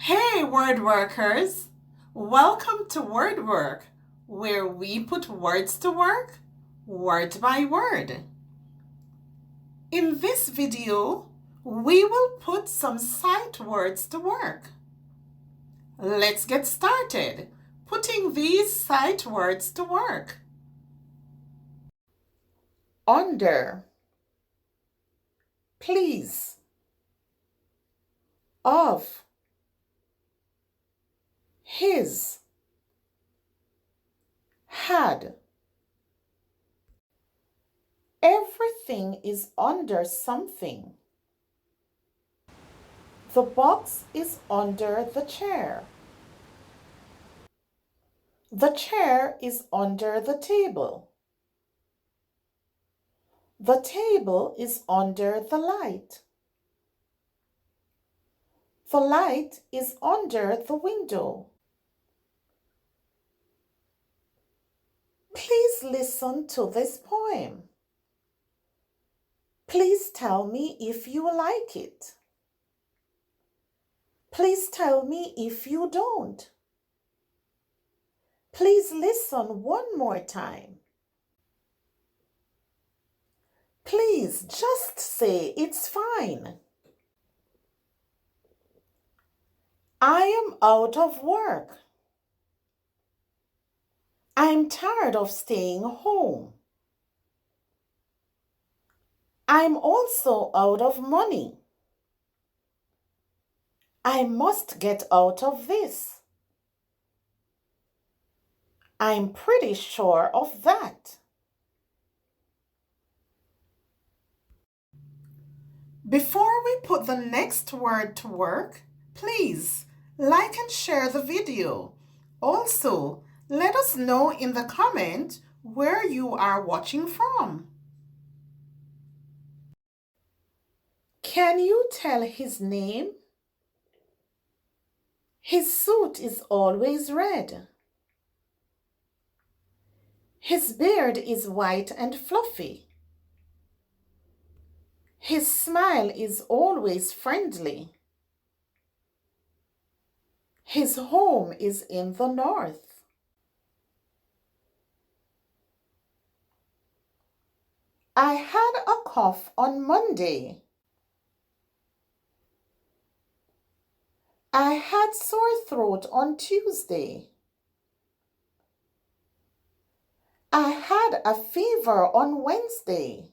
Hey, word workers! Welcome to Word Work, where we put words to work, word by word. In this video, we will put some sight words to work. Let's get started putting these sight words to work. Under, please, of, his, had. Everything is under something. The box is under the chair. The chair is under the table. The table is under the light. The light is under the window. Please listen to this poem. Please tell me if you like it. Please tell me if you don't. Please listen one more time. Please just say it's fine. I am out of work. I'm tired of staying home. I'm also out of money. I must get out of this. I'm pretty sure of that. Before we put the next word to work, please like and share the video. Also, let us know in the comment where you are watching from. Can you tell his name? His suit is always red. His beard is white and fluffy. His smile is always friendly. His home is in the north. I had a cough on Monday. I had sore throat on Tuesday. I had a fever on Wednesday.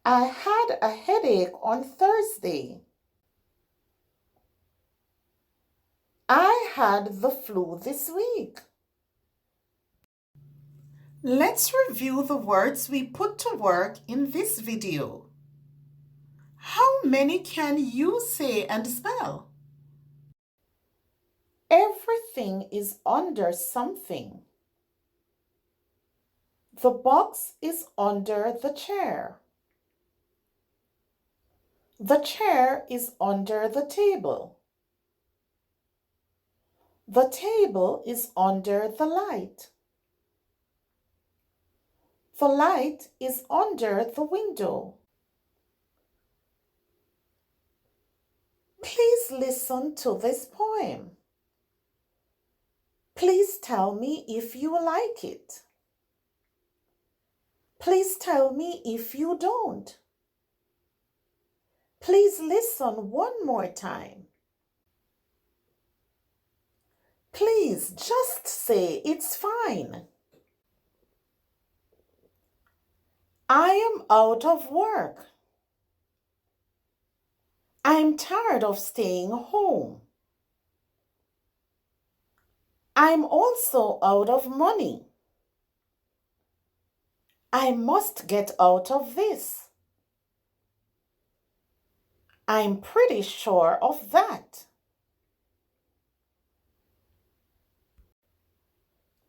I had a headache on Thursday. I had the flu this week. Let's review the words we put to work in this video. How many can you say and spell? Everything is under something. The box is under the chair. The chair is under the table. The table is under the light. The light is under the window. Please listen to this poem. Please tell me if you like it. Please tell me if you don't. Please listen one more time. Please just say it's fine. I am out of work. I'm tired of staying home. I'm also out of money. I must get out of this. I'm pretty sure of that.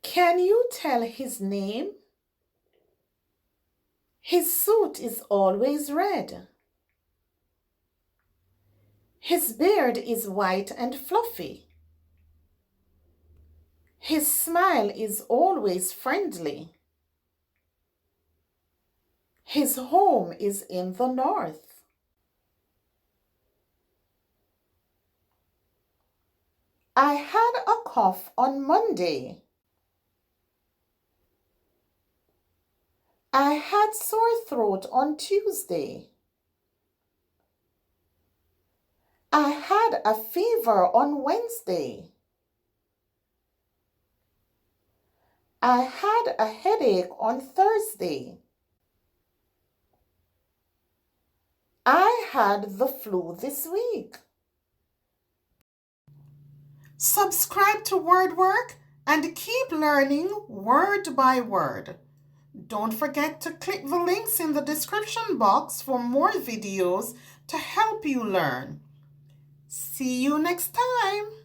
Can you tell his name? His suit is always red. His beard is white and fluffy. His smile is always friendly. His home is in the north. I had a cough on Monday. I had sore throat on Tuesday. I had a fever on Wednesday. I had a headache on Thursday. I had the flu this week. Subscribe to WordWork and keep learning word by word. Don't forget to click the links in the description box for more videos to help you learn. See you next time.